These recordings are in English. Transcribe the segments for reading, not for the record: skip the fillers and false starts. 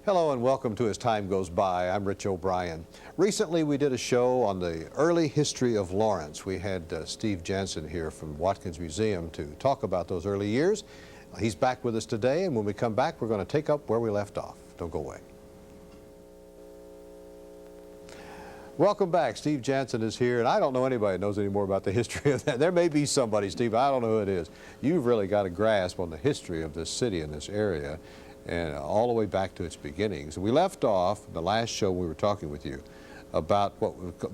Hello and welcome to As Time Goes By. I'm Rich O'Brien. Recently we did a show on the early history of Lawrence. We had Steve Jansen here from Watkins Museum to talk about those early years. He's back with us today, and when we come back we're going to take up where we left off. Don't go away. Welcome back. Steve Jansen is here, and I don't know anybody that knows any more about the history of that. There may be somebody, Steve, I don't know who it is. You've really got a grasp on the history of this city and this area, and all the way back to its beginnings. We left off the last show we were talking with you about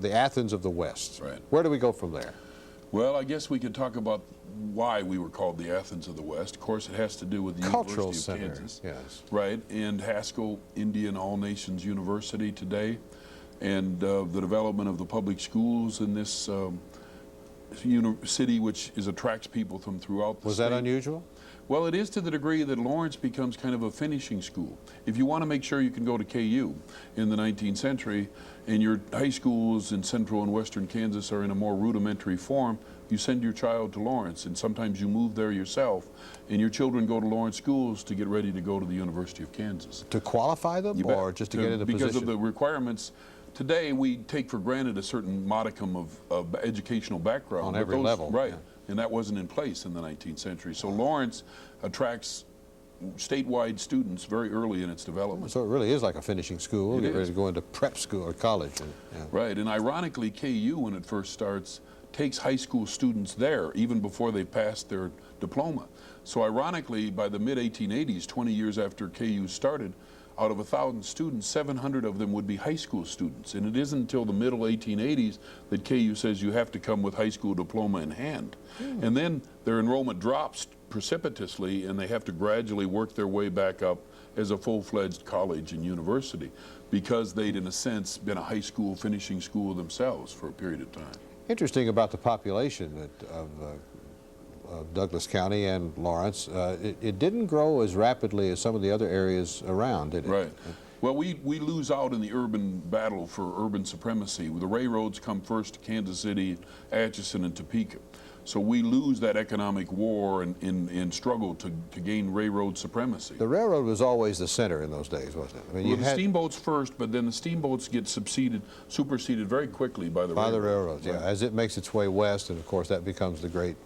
the Athens of the West. Right. Where do we go from there? Well, I guess we could talk about why we were called the Athens of the West. Of course, it has to do with the Cultural University of center, Kansas. yes. Right, and Haskell Indian All Nations University today, and the development of the public schools in this city, which attracts people from throughout the Was state. that unusual? Well, it is to the degree that Lawrence becomes kind of a finishing school. If you want to make sure you can go to KU in the 19th century, and your high schools in central and western Kansas are in a more rudimentary form, you send your child to Lawrence, and sometimes you move there yourself, and your children go to Lawrence schools to get ready to go to the University of Kansas. To qualify them, or just to get into because position? Because of the requirements. Today, we take for granted a certain modicum of educational background. On every level. Right. Yeah. And that wasn't in place in the 19th century. So Lawrence attracts statewide students very early in its development. So it really is like a finishing school. It Get ready is. to go into prep school or college. Yeah. Right, and ironically, KU, when it first starts, takes high school students there even before they passed their diploma. So ironically, by the mid-1880s, 20 years after KU started, out of 1,000 students, 700 of them would be high school students. And it isn't until the middle 1880s that KU says you have to come with high school diploma in hand. And then their enrollment drops precipitously, and they have to gradually work their way back up as a full-fledged college and university, because they'd, in a sense, been a high school finishing school themselves for a period of time. Interesting about the population of Douglas County and Lawrence, it didn't grow as rapidly as some of the other areas around, did it? Right. Well, we lose out in the urban battle for urban supremacy. The railroads come first to Kansas City, Atchison, and Topeka. So we lose that economic war and struggle to gain railroad supremacy. The railroad was always the center in those days, wasn't it? I mean, Well, the steamboats first, but then the steamboats get superseded very quickly by the railroads. By the railroads, right. yeah. As it makes its way west, and of course that becomes the great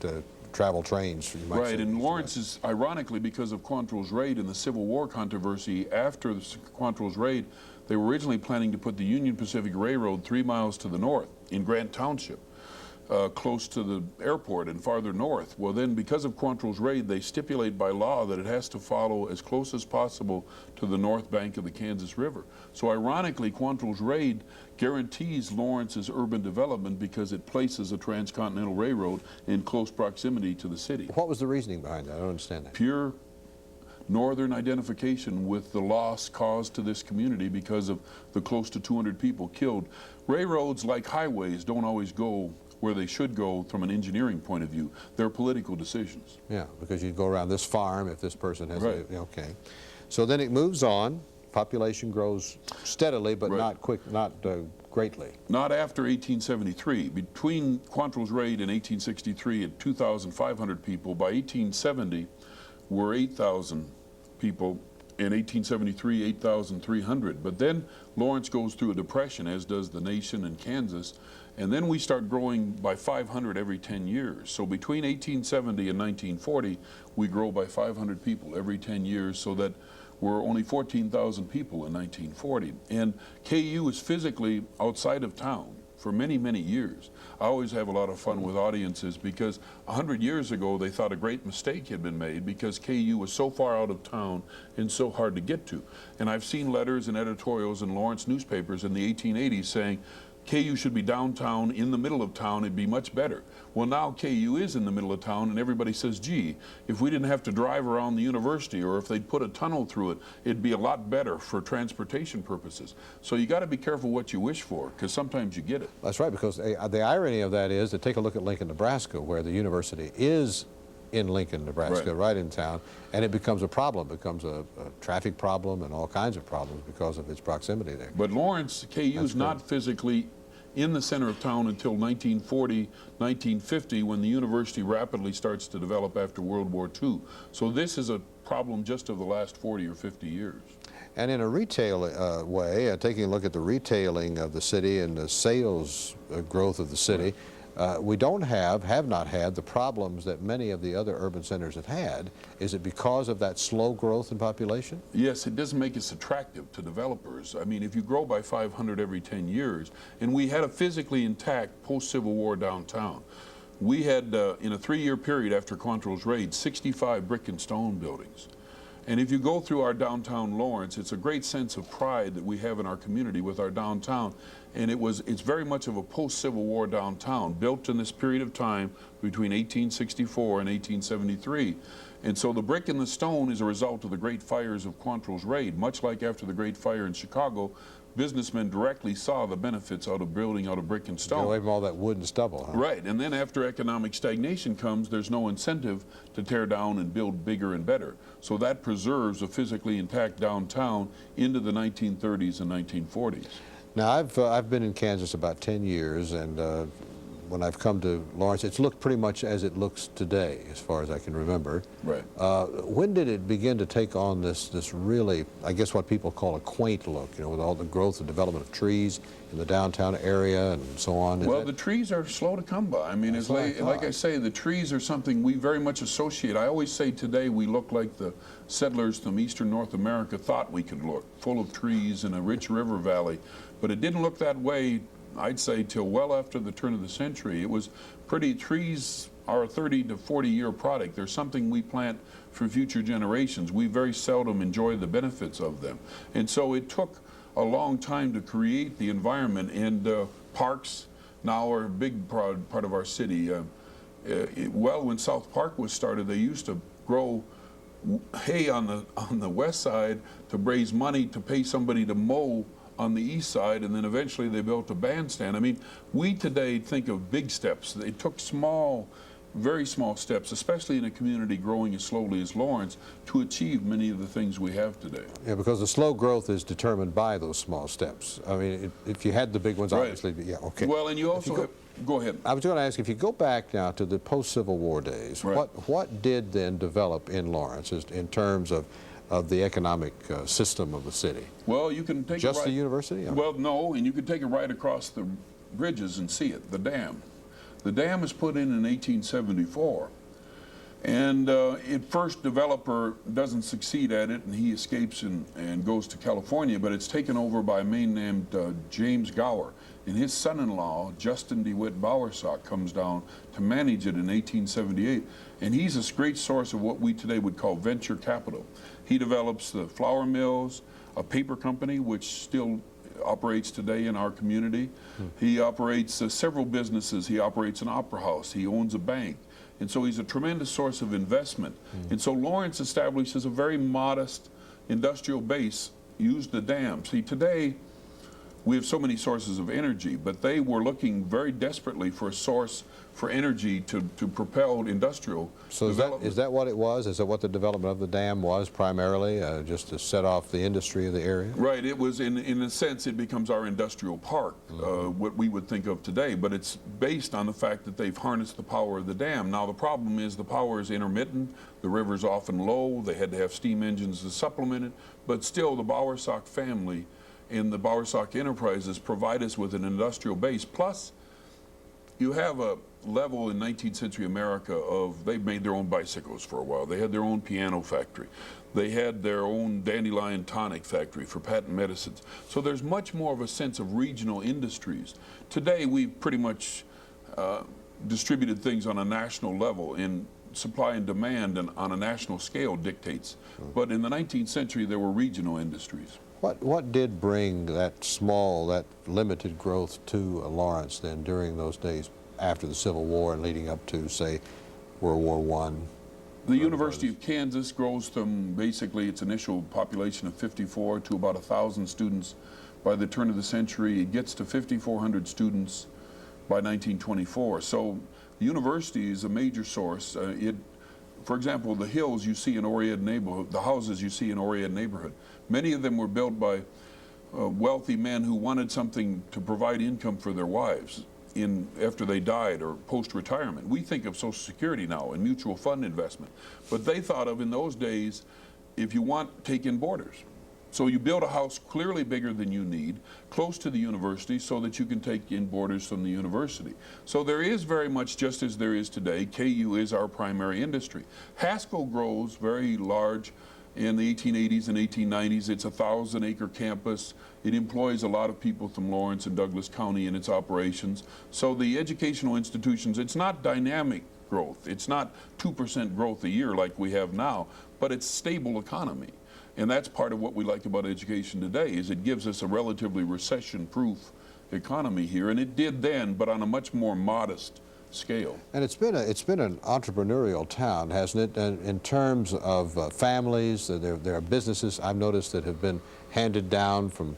travel trains. You might Right, say. and Lawrence is, ironically, because of Quantrill's raid and the Civil War controversy after the Quantrill's raid, they were originally planning to put the Union Pacific Railroad 3 miles to the north in Grant Township, close to the airport and farther north. Well, then, because of Quantrill's raid, they stipulate by law that it has to follow as close as possible to the north bank of the Kansas River. So ironically, Quantrill's raid guarantees Lawrence's urban development because it places a transcontinental railroad in close proximity to the city. What was the reasoning behind that? I don't understand that. Pure northern identification with the loss caused to this community because of the close to 200 people killed. Railroads, like highways, don't always go where they should go from an engineering point of view. They're political decisions. Yeah, because you go around this farm if this person has Right. okay. So then it moves on. Population grows steadily, but Right. not greatly. Not after 1873. Between Quantrill's raid in 1863 at 2,500 people, by 1870 were 8,000 people. In 1873, 8,300. But then Lawrence goes through a depression, as does the nation and Kansas, and then we start growing by 500 every 10 years. So between 1870 and 1940, we grow by 500 people every 10 years, so that we're only 14,000 people in 1940. And KU is physically outside of town for many, many years. I always have a lot of fun with audiences because 100 years ago they thought a great mistake had been made because KU was so far out of town and so hard to get to. And I've seen letters and editorials in Lawrence newspapers in the 1880s saying, KU should be downtown, in the middle of town, it'd be much better. Well, now KU is in the middle of town, and everybody says, gee, if we didn't have to drive around the university, or if they'd put a tunnel through it, it'd be a lot better for transportation purposes. So you got to be careful what you wish for, because sometimes you get it. That's right, because the irony of that is to take a look at Lincoln, Nebraska, where the university is in Lincoln, Nebraska, right in town, and it becomes a problem, becomes a traffic problem and all kinds of problems because of its proximity there. But Lawrence, KU's not physically in the center of town until 1940, 1950, when the university rapidly starts to develop after World War II. So this is a problem just of the last 40 or 50 years. And in a retail way, taking a look at the retailing of the city and the sales growth of the city, we have not had the problems that many of the other urban centers have had. Is it because of that slow growth in population? Yes, it doesn't make us attractive to developers. I mean, if you grow by 500 every 10 years, and we had a physically intact post-Civil War downtown. We had, in a 3-year period after Quantrill's raid, 65 brick and stone buildings. And if you go through our downtown Lawrence, it's a great sense of pride that we have in our community with our downtown. And it's very much of a post-Civil War downtown, built in this period of time between 1864 and 1873. And so the brick and the stone is a result of the great fires of Quantrill's raid. Much like after the Great Fire in Chicago, businessmen directly saw the benefits out of building out of brick and stone. Get away from all that wood and stubble, huh? Right, and then after economic stagnation comes, there's no incentive to tear down and build bigger and better. So that preserves a physically intact downtown into the 1930s and 1940s. Now, I've been in Kansas about 10 years, and when I've come to Lawrence, it's looked pretty much as it looks today, as far as I can remember. Right. When did it begin to take on this really, I guess what people call a quaint look, you know, with all the growth and development of trees in the downtown area and so on? Well, the trees are slow to come by. I mean, it's like I say, the trees are something we very much associate. I always say today we look like the settlers from eastern North America thought we could look, full of trees and a rich river valley. But it didn't look that way, I'd say, till well after the turn of the century. It was pretty. Trees are a 30 to 40-year product. They're something we plant for future generations. We very seldom enjoy the benefits of them. And so it took a long time to create the environment, and parks now are a big part of our city. Well, when South Park was started, they used to grow hay on the west side to raise money to pay somebody to mow on the east side, and then eventually they built a bandstand. I mean, we today think of big steps. They took small, very small steps, especially in a community growing as slowly as Lawrence, to achieve many of the things we have today. Yeah, because the slow growth is determined by those small steps. I mean, if you had the big ones, obviously, yeah, okay. Well, and you also go ahead. I was going to ask, if you go back now to the post-Civil War days, what did then develop in Lawrence in terms of the economic system of the city? Well, you can take just the university? Well, no, and you can take it right across the bridges and see it, the dam. The dam was put in 1874, and first developer doesn't succeed at it, and he escapes and goes to California, but it's taken over by a man named James Gower, and his son-in-law, Justin DeWitt Bowersock, comes down to manage it in 1878, and he's a great source of what we today would call venture capital. He develops the flour mills, a paper company, which still operates today in our community. He operates several businesses. He operates an opera house. He owns a bank. And so he's a tremendous source of investment. And so Lawrence establishes a very modest industrial base, used the dam. See, today we have so many sources of energy, but they were looking very desperately for a source for energy to propel industrial development. Is that what it was? Is that what the development of the dam was primarily, just to set off the industry of the area? Right. It was, in a sense, it becomes our industrial park, what we would think of today, but it's based on the fact that they've harnessed the power of the dam. Now, the problem is the power is intermittent, the river's often low, they had to have steam engines to supplement it, but still the Bowersock family and the Bowersock Enterprises provide us with an industrial base. Plus, you have a level in 19th century America of, they made their own bicycles for a while. They had their own piano factory. They had their own dandelion tonic factory for patent medicines. So there's much more of a sense of regional industries. Today, we've pretty much distributed things on a national level, and supply and demand and on a national scale dictates. But in the 19th century, there were regional industries. What did bring that small, that limited growth to Lawrence then during those days after the Civil War and leading up to, say, World War I? The University of Kansas grows from basically its initial population of 54 to about 1,000 students by the turn of the century. It gets to 5,400 students by 1924. So the university is a major source. For example, the hills you see in Oriad neighborhood, the houses you see in Oriad neighborhood, many of them were built by wealthy men who wanted something to provide income for their wives after they died or post-retirement. We think of Social Security now and mutual fund investment, but they thought of in those days, if you want, take in boarders. So you build a house clearly bigger than you need, close to the university, so that you can take in boarders from the university. So there is very much, just as there is today, KU is our primary industry. Haskell grows very large in the 1880s and 1890s. It's a 1,000-acre campus. It employs a lot of people from Lawrence and Douglas County in its operations. So the educational institutions, it's not dynamic growth. It's not 2% growth a year like we have now, but it's stable economy. And that's part of what we like about education today, is it gives us a relatively recession-proof economy here, and it did then, but on a much more modest scale. And it's been an entrepreneurial town, hasn't it? And in terms of families, there are businesses I've noticed that have been handed down from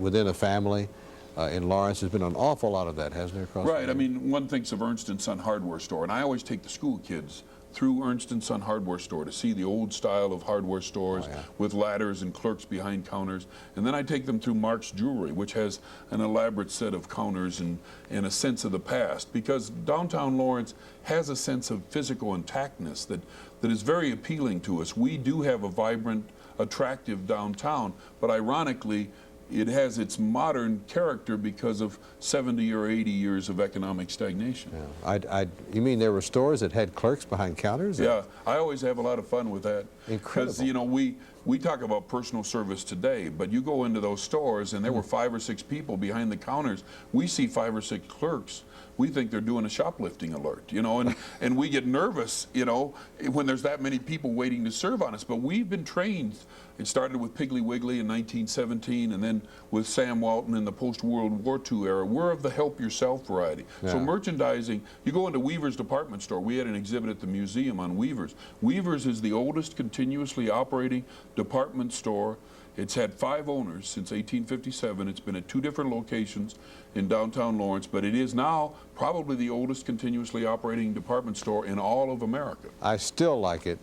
within a family. In Lawrence, there's been an awful lot of that, hasn't there? Across right. I mean, one thinks of Ernst & Son hardware store, and I always take the school kids through Ernst & Son hardware store to see the old style of hardware stores with ladders and clerks behind counters. And then I take them through Mark's Jewelry, which has an elaborate set of counters and a sense of the past, because downtown Lawrence has a sense of physical intactness that is very appealing to us. We do have a vibrant, attractive downtown, but ironically, it has its modern character because of 70 or 80 years of economic stagnation. Yeah. You mean there were stores that had clerks behind counters? Yeah, I always have a lot of fun with that. Incredible. Because, you know, we talk about personal service today, but you go into those stores and there were 5 or 6 people behind the counters. We see 5 or 6 clerks. We think they're doing a shoplifting alert, you know, and we get nervous, you know, when there's that many people waiting to serve on us. But we've been trained. It started with Piggly Wiggly in 1917, and then with Sam Walton in the post-World War II era. We're of the help yourself variety. So merchandising, you go into Weaver's department store. We had an exhibit at the museum on Weaver's. Weaver's is the oldest continuously operating department store. It's had 5 owners since 1857. It's been at 2 different locations in downtown Lawrence, but it is now probably the oldest continuously operating department store in all of America. I still like it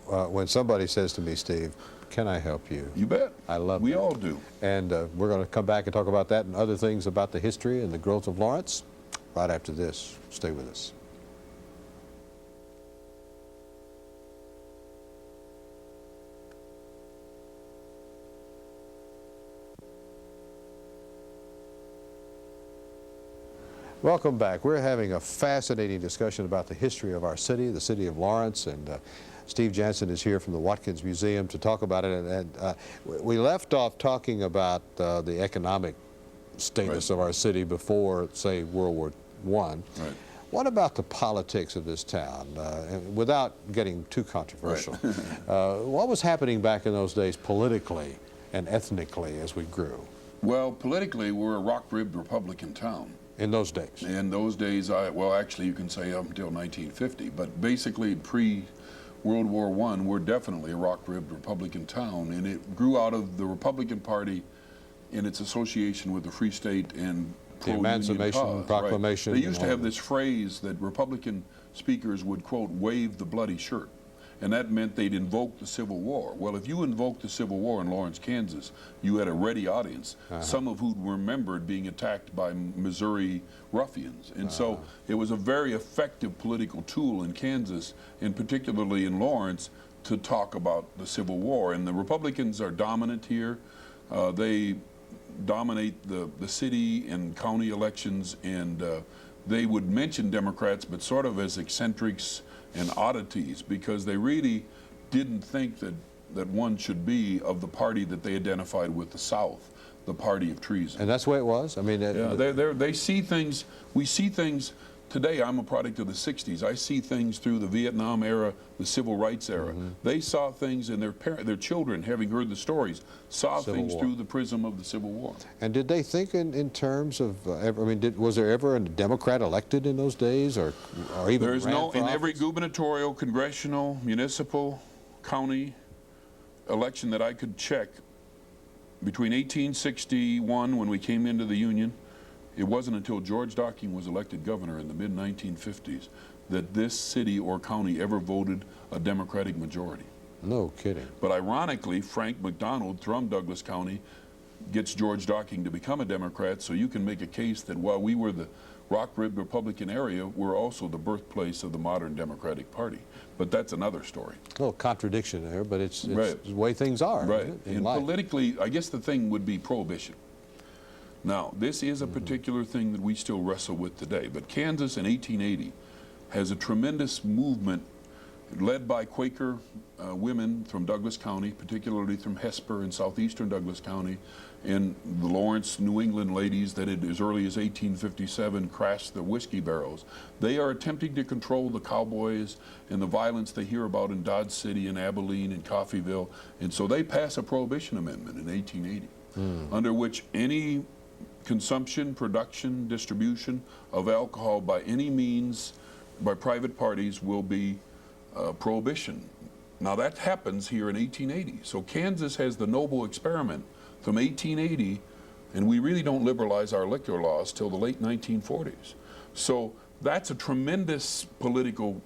when somebody says to me, Steve, can I help you? You bet. I love it. We all do. And we're going to come back and talk about that and other things about the history and the growth of Lawrence right after this. Stay with us. Welcome back. We're having a fascinating discussion about the history of our city, the city of Lawrence, and Steve Jansen is here from the Watkins Museum to talk about it. And we left off talking about the economic status of our city before, say, World War I. Right. What about the politics of this town? Without getting too controversial, what was happening back in those days politically and ethnically as we grew? Well, politically, we're a rock-ribbed Republican town. In those days? In those days, well, actually, you can say up until 1950, but basically pre-World War I, we're definitely a rock-ribbed Republican town, and it grew out of the Republican Party in its association with the Free State and the Emancipation Proclamation. They used to have this phrase that Republican speakers would, quote, wave the bloody shirt. And that meant they'd invoke the Civil War. Well, if you invoked the Civil War in Lawrence, Kansas, you had a ready audience, some of who remembered being attacked by Missouri ruffians. And so it was a very effective political tool in Kansas, and particularly in Lawrence, to talk about the Civil War. And the Republicans are dominant here. They dominate the city and county elections, and they would mention Democrats, but sort of as eccentrics and oddities, because they really didn't think that one should be of the party that they identified with the South, the party of treason. And that's the way it was? I mean, they see things, we see things today. I'm a product of the 60s. I see things through the Vietnam era, the Civil Rights era. They saw things, and their children, having heard the stories, saw things through the prism of the Civil War. And did they think in terms of, I mean, was there ever a Democrat elected in those days, or even There's no, in every gubernatorial, congressional, municipal, county election that I could check, between 1861, when we came into the Union, it wasn't until George Docking was elected governor in the mid-1950s that this city or county ever voted a Democratic majority. No kidding. But ironically, Frank McDonald from Douglas County gets George Docking to become a Democrat, so you can make a case that while we were the rock-ribbed Republican area, we're also the birthplace of the modern Democratic Party. But that's another story. A little contradiction there, but it's Right. the way things are. Right. Isn't it, in And life? politically, I guess the thing would be prohibition. Now, this is a particular thing that we still wrestle with today, but Kansas in 1880 has a tremendous movement led by Quaker women from Douglas County, particularly from Hesper in southeastern Douglas County, and the Lawrence, New England ladies that had, as early as 1857, crashed the whiskey barrels. They are attempting to control the cowboys and the violence they hear about in Dodge City and Abilene and Coffeyville, and so they pass a Prohibition Amendment in 1880, under which any consumption, production, distribution of alcohol by any means by private parties will be prohibition. Now that happens here in 1880. So Kansas has the noble experiment from 1880, and we really don't liberalize our liquor laws till the late 1940s. So that's a tremendous political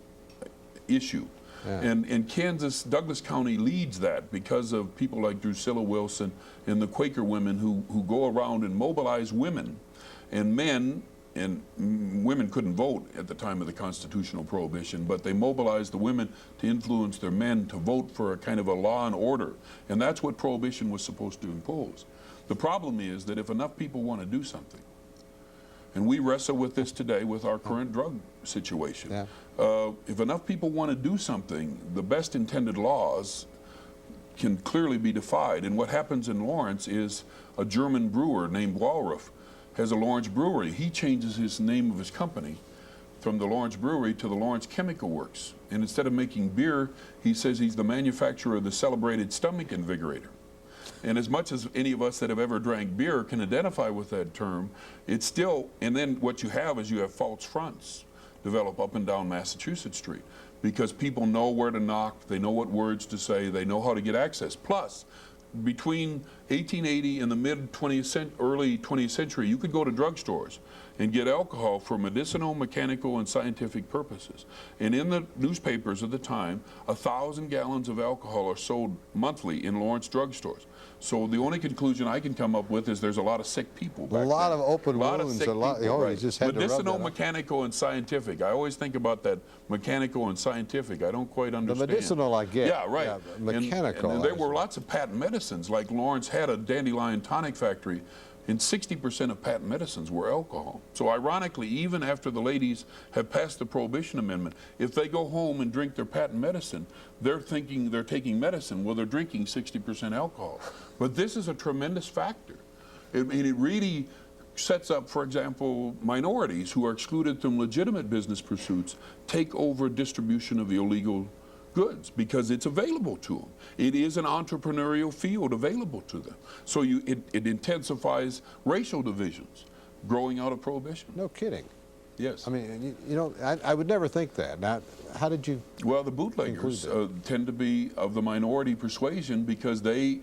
issue. Yeah. And Kansas, Douglas County leads that because of people like Drusilla Wilson and the Quaker women who go around and mobilize women and men. And women couldn't vote at the time of the constitutional prohibition, but they mobilized the women to influence their men to vote for a kind of a law and order. And that's what prohibition was supposed to impose. The problem is that if enough people want to do something, and we wrestle with this today with our current drug situation, if enough people want to do something, the best intended laws can clearly be defied. And what happens in Lawrence is a German brewer named Wallraff has a Lawrence brewery. He changes his name of his company from the Lawrence Brewery to the Lawrence Chemical Works. And instead of making beer, he says he's the manufacturer of the celebrated stomach invigorator. And as much as any of us that have ever drank beer can identify with that term, it's still, and then what you have is you have false fronts develop up and down Massachusetts Street because people know where to knock, they know what words to say, they know how to get access. Plus, between 1880 and the early 20th century, you could go to drugstores and get alcohol for medicinal, mechanical, and scientific purposes. And in the newspapers of the time, 1,000 gallons of alcohol are sold monthly in Lawrence drugstores. So the only conclusion I can come up with is there's a lot of sick people back A lot then. of open wounds, a lot. People, You just had to rub medicinal, that up. mechanical, and scientific. I always think about that mechanical and scientific. I don't quite understand. The medicinal I get. Yeah, right. Yeah, mechanical. And there were lots of patent medicines. Like Lawrence had a dandelion tonic factory, and 60% of patent medicines were alcohol. So ironically, even after the ladies have passed the Prohibition Amendment, if they go home and drink their patent medicine, they're thinking they're taking medicine. Well, they're drinking 60% alcohol. But this is a tremendous factor. I mean, it really sets up, for example, minorities who are excluded from legitimate business pursuits take over distribution of illegal goods because it's available to them. It is an entrepreneurial field available to them. So it intensifies racial divisions growing out of prohibition. No kidding. Yes. I mean, you know, I would never think that. Now, how did you? Well, the bootleggers tend to be of the minority persuasion because they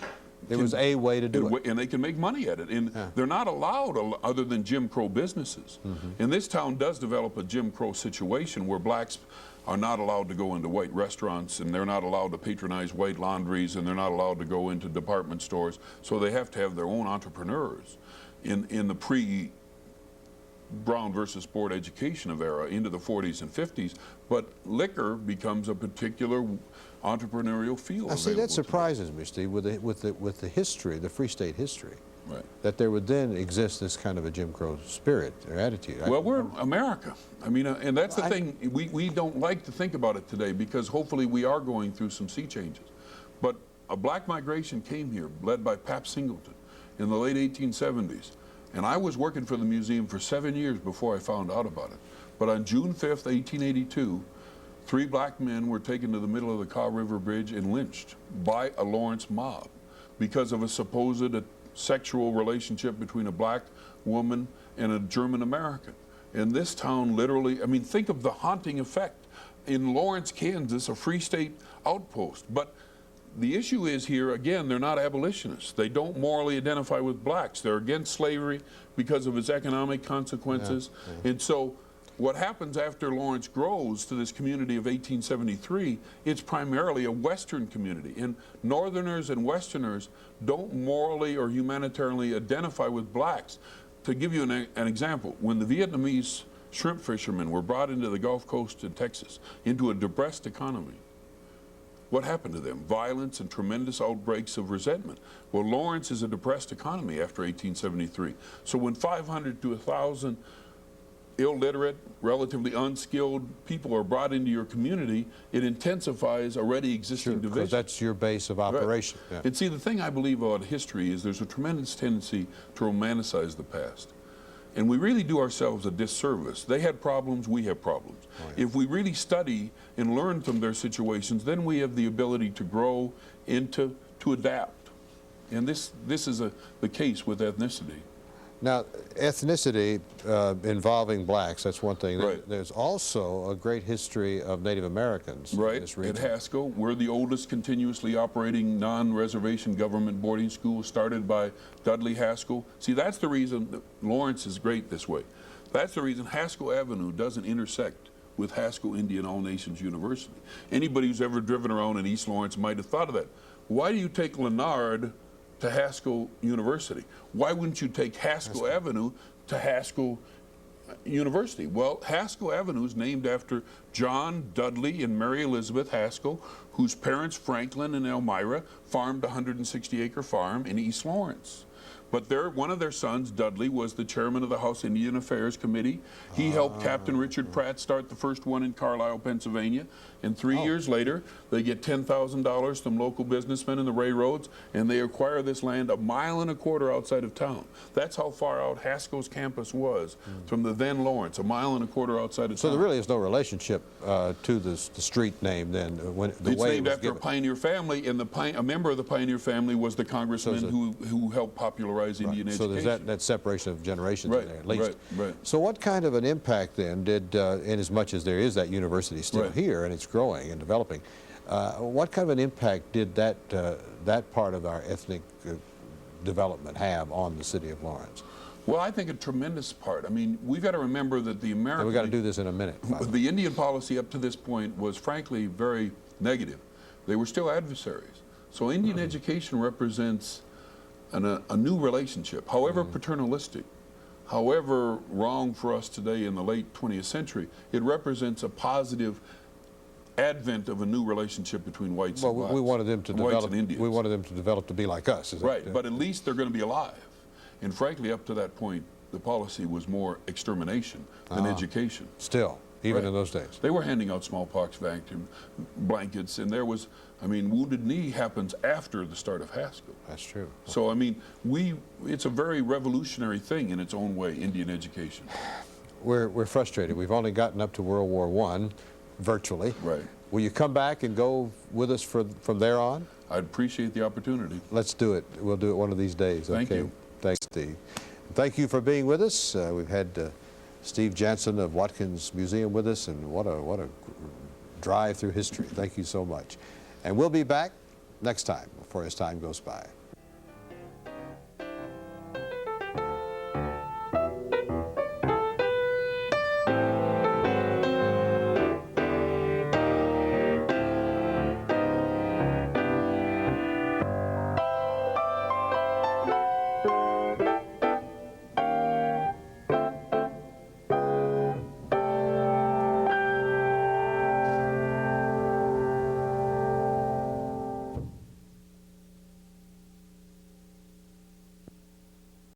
It was a way to do it. And they can make money at it. And they're not allowed other than Jim Crow businesses. And this town does develop a Jim Crow situation where blacks are not allowed to go into white restaurants, and they're not allowed to patronize white laundries, and they're not allowed to go into department stores. So they have to have their own entrepreneurs in the pre-Brown versus Board education of era into the 40s and 50s. But liquor becomes a particular entrepreneurial field. I see, that surprises me, Steve, with the history, the Free State history. Right. That there would then exist this kind of a Jim Crow spirit or attitude. Well, we're America. I mean, and that's the thing. We don't like to think about it today because hopefully we are going through some sea changes. But a black migration came here, led by Pap Singleton in the late 1870s. And I was working for the museum for 7 years before I found out about it. But on June 5th, 1882, 3 black men were taken to the middle of the Kaw River Bridge and lynched by a Lawrence mob because of a supposed sexual relationship between a black woman and a German American. And this town literally, I mean, think of the haunting effect. In Lawrence, Kansas, a Free State outpost. But the issue is here, again, they're not abolitionists. They don't morally identify with blacks. They're against slavery because of its economic consequences. And so what happens after Lawrence grows to this community of 1873, it's primarily a Western community. And Northerners and Westerners don't morally or humanitarianly identify with blacks. To give you an example, when the Vietnamese shrimp fishermen were brought into the Gulf Coast in Texas, into a depressed economy, what happened to them? Violence and tremendous outbreaks of resentment. Well, Lawrence is a depressed economy after 1873. So when 500 to 1,000 illiterate, relatively unskilled people are brought into your community, it intensifies already existing divisions. Because that's your base of operation. Right. Yeah. And see, the thing I believe about history is there's a tremendous tendency to romanticize the past. And we really do ourselves a disservice. They had problems, we have problems. Oh, yeah. If we really study and learn from their situations, then we have the ability to grow into, to adapt. And this is the case with ethnicity. Now, ethnicity involving blacks, that's one thing. Right. There's also a great history of Native Americans in this region. At Haskell, we're the oldest continuously operating non-reservation government boarding school started by Dudley Haskell. See, that's the reason that Lawrence is great this way. That's the reason Haskell Avenue doesn't intersect with Haskell Indian All Nations University. Anybody who's ever driven around in East Lawrence might have thought of that. Why do you take Leonard to Haskell University? Why wouldn't you take Haskell Avenue to Haskell University? Well, Haskell Avenue is named after John Dudley and Mary Elizabeth Haskell, whose parents, Franklin and Elmira, farmed a 160-acre farm in East Lawrence. But one of their sons, Dudley, was the chairman of the House Indian Affairs Committee. He helped Captain Richard Pratt start the first one in Carlisle, Pennsylvania. And 3 years later, they get $10,000 from local businessmen in the railroads, and they acquire this land 1.25 miles outside of town. That's how far out Haskell's campus was from the then Lawrence, 1.25 miles outside of town. So there really is no relationship to the street name then? It's named after a pioneer family, and a member of the pioneer family was the congressman who helped popularize Indian education. So there's that separation of generations in there, at least. Right. So what kind of an impact then did, in as much as there is that university still here and it's growing and developing, what kind of an impact did that part of our ethnic development have on the city of Lawrence? Well, I think a tremendous part. I mean, we've got to remember that the American... We've got to do this in a minute. The Indian policy up to this point was frankly very negative. They were still adversaries. So Indian education represents a new relationship, however paternalistic, however wrong for us today in the late 20th century, it represents a positive advent of a new relationship between whites and blacks. We wanted them to develop. We wanted them to develop to be like us. But at least they're going to be alive. And frankly, up to that point, the policy was more extermination than education. Still, even in those days. They were handing out smallpox vacuum blankets, and there was, I mean, Wounded Knee happens after the start of Haskell. That's true. So, I mean, it's a very revolutionary thing in its own way, Indian education. We're frustrated. We've only gotten up to World War I, virtually. Right. Will you come back and go with us from there on? I'd appreciate the opportunity. Let's do it. We'll do it one of these days. Thank you. Thanks, Steve. Thank you for being with us. We've had Steve Jansen of Watkins Museum with us, and what a drive through history. Thank you so much. And we'll be back next time before as time goes by.